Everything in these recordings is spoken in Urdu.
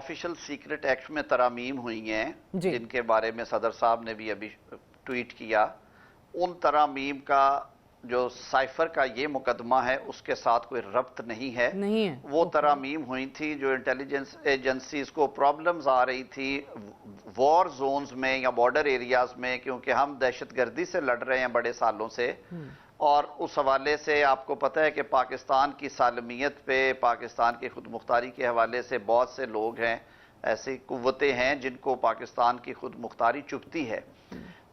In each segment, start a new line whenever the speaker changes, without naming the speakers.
آفیشل سیکرٹ ایکٹ میں ترامیم ہوئی ہیں جن کے بارے میں صدر صاحب نے بھی ابھی ٹویٹ کیا، ان ترامیم کا جو سائفر کا یہ مقدمہ ہے اس کے ساتھ کوئی ربط نہیں ہے۔ وہ ترامیم ہوئی تھی جو انٹیلیجنس ایجنسیز کو پرابلمز آ رہی تھی وار زونز میں یا بارڈر ایریاز میں، کیونکہ ہم دہشت گردی سے لڑ رہے ہیں بڑے سالوں سے، اور اس حوالے سے آپ کو پتہ ہے کہ پاکستان کی سالمیت پہ، پاکستان کی خود مختاری کے حوالے سے بہت سے لوگ ہیں، ایسی قوتیں ہیں جن کو پاکستان کی خود مختاری چبھتی ہے۔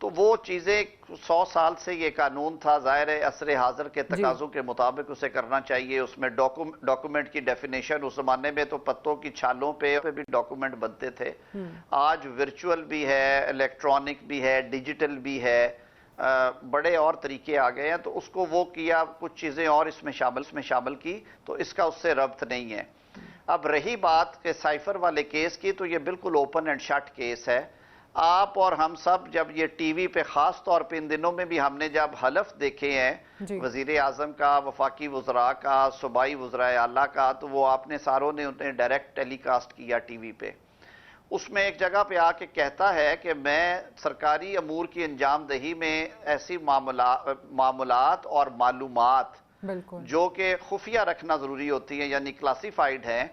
تو وہ چیزیں 100 سال سے یہ قانون تھا، ظاہر ہے عصر حاضر کے تقاضوں کے مطابق اسے کرنا چاہیے۔ اس میں ڈاکومنٹ کی ڈیفینیشن، اس زمانے میں تو پتوں کی چھالوں پہ بھی ڈاکومنٹ بنتے تھے، آج ورچوئل بھی ہے، الیکٹرانک بھی ہے، ڈیجیٹل بھی ہے، بڑے اور طریقے آ گئے ہیں۔ تو اس کو وہ کیا، کچھ چیزیں اور اس میں شامل کی، تو اس کا اس سے ربط نہیں ہے۔ اب رہی بات کہ سائفر والے کیس کی، تو یہ بالکل اوپن اینڈ شٹ کیس ہے۔ آپ اور ہم سب جب یہ ٹی وی پہ، خاص طور پہ ان دنوں میں بھی ہم نے جب حلف دیکھے ہیں وزیر اعظم کا، وفاقی وزراء کا، صوبائی وزرائے اعلیٰ کا، تو وہ آپ نے ساروں نے انہیں ڈائریکٹ ٹیلی کاسٹ کیا ٹی وی پہ۔ اس میں ایک جگہ پہ آ کے کہتا ہے کہ میں سرکاری امور کی انجام دہی میں ایسی معاملات اور معلومات جو کہ خفیہ رکھنا ضروری ہوتی ہیں یعنی کلاسیفائیڈ ہیں،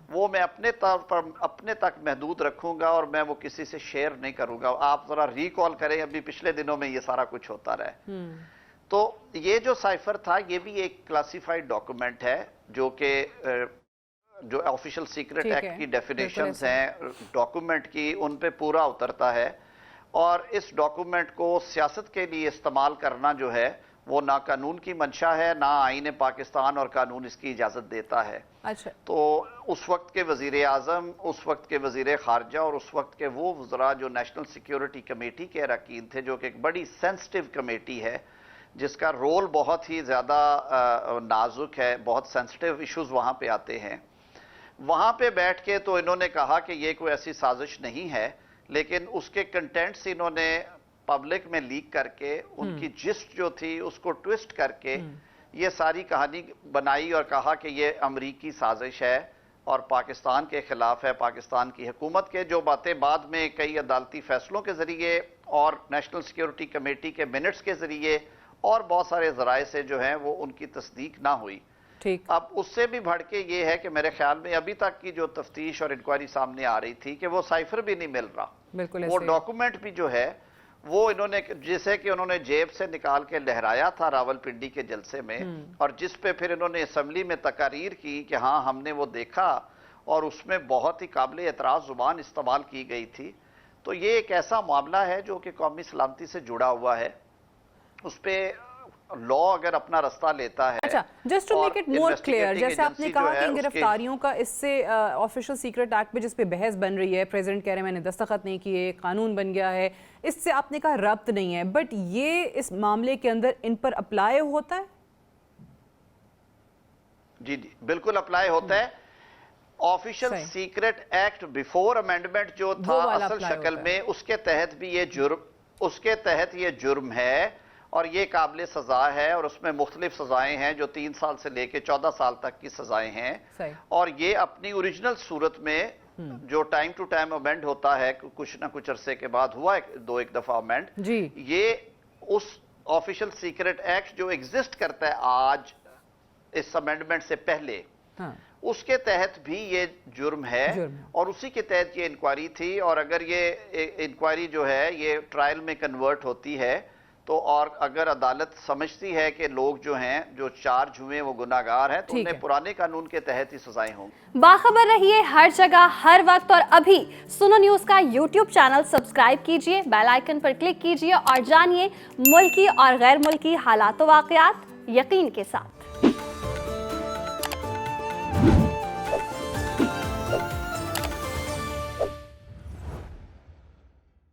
وہ میں اپنے طور پر اپنے تک محدود رکھوں گا اور میں وہ کسی سے شیئر نہیں کروں گا۔ آپ ذرا ریکال کریں، ابھی پچھلے دنوں میں یہ سارا کچھ ہوتا رہا ہے۔ تو یہ جو سائفر تھا یہ بھی ایک کلاسیفائیڈ ڈاکومنٹ ہے جو کہ جو آفیشل سیکرٹ ایکٹ کی ڈیفینیشنز ہیں ڈاکومنٹ کی، ان پہ پورا اترتا ہے، اور اس ڈاکومنٹ کو سیاست کے لیے استعمال کرنا جو ہے وہ نہ قانون کی منشا ہے، نہ آئین پاکستان اور قانون اس کی اجازت دیتا ہے۔ تو اس وقت کے وزیر اعظم، اس وقت کے وزیر خارجہ اور اس وقت کے وہ وزراء جو نیشنل سیکیورٹی کمیٹی کے اراکین تھے، جو کہ ایک بڑی سینسٹیو کمیٹی ہے جس کا رول بہت ہی زیادہ نازک ہے، بہت سینسٹیو ایشوز وہاں پہ آتے ہیں، وہاں پہ بیٹھ کے تو انہوں نے کہا کہ یہ کوئی ایسی سازش نہیں ہے، لیکن اس کے کنٹینٹس انہوں نے پبلک میں لیک کر کے ان کی جسٹ جو تھی اس کو ٹویسٹ کر کے یہ ساری کہانی بنائی اور کہا کہ یہ امریکی سازش ہے اور پاکستان کے خلاف ہے، پاکستان کی حکومت کے، جو باتیں بعد میں کئی عدالتی فیصلوں کے ذریعے اور نیشنل سیکیورٹی کمیٹی کے منٹس کے ذریعے اور بہت سارے ذرائع سے جو ہیں وہ ان کی تصدیق نہ ہوئی۔ اب اس سے بھی بڑھ کے یہ ہے کہ میرے خیال میں ابھی تک کی جو تفتیش اور انکوائری سامنے آ رہی تھی کہ وہ سائفر بھی نہیں مل رہا، وہ ڈاکومنٹ بھی جو ہے وہ انہوں نے جسے کہ انہوں نے جیب سے نکال کے لہرایا تھا راول پنڈی کے جلسے میں، اور جس پہ پھر انہوں نے اسمبلی میں تقاریر کی کہ ہاں ہم نے وہ دیکھا، اور اس میں بہت ہی قابل اعتراض زبان استعمال کی گئی تھی۔ تو یہ ایک ایسا معاملہ ہے جو کہ قومی سلامتی سے جڑا ہوا ہے، اس پہ لا اگر اپنا رستہ لیتا ہے۔
اچھا، just to make it more clear, جیسے آپ نے کہا کہ ان گرفتاریوں کا اس سے آفیشل سیکرٹ ایکٹ پہ جس پہ بحث بن رہی ہے، پریزیڈنٹ کہہ رہے ہیں میں نے دستخط نہیں کیے، قانون بن گیا ہے، اس سے آپ نے کہا ربط نہیں ہے، بٹ یہ اس معاملے کے اندر ان پر اپلائی ہوتا ہے؟
جی جی بالکل اپلائی ہوتا ہے۔ Official secret act before amendment جو تھا اصل شکل میں، اس کے تحت بھی یہ جرم ہے اور یہ قابل سزا ہے، اور اس میں مختلف سزائیں ہیں جو 3 سال سے لے کے 14 سال تک کی سزائیں ہیں، اور یہ اپنی اوریجنل صورت میں جو ٹائم ٹو ٹائم امینڈ ہوتا ہے، کچھ نہ کچھ عرصے کے بعد ہوا ایک دفعہ امینڈ، یہ اس آفیشل سیکرٹ ایکٹ جو ایگزسٹ کرتا ہے آج اس امینڈمنٹ سے پہلے، اس کے تحت بھی یہ جرم ہے، اور اسی کے تحت یہ انکوائری تھی، اور اگر یہ انکوائری جو ہے یہ ٹرائل میں کنورٹ ہوتی ہے تو، اور اگر عدالت سمجھتی ہے کہ لوگ جو ہیں جو چارج ہوئے وہ گناہگار ہیں، تو انہیں پرانے قانون کے تحت ہی سزائیں ہوں گی۔
باخبر رہیے ہر جگہ ہر وقت، اور ابھی سنو نیوز کا یوٹیوب چینل سبسکرائب کیجئے، بیل آئیکن پر کلک کیجئے اور جانیے ملکی اور غیر ملکی حالات و واقعات یقین کے ساتھ۔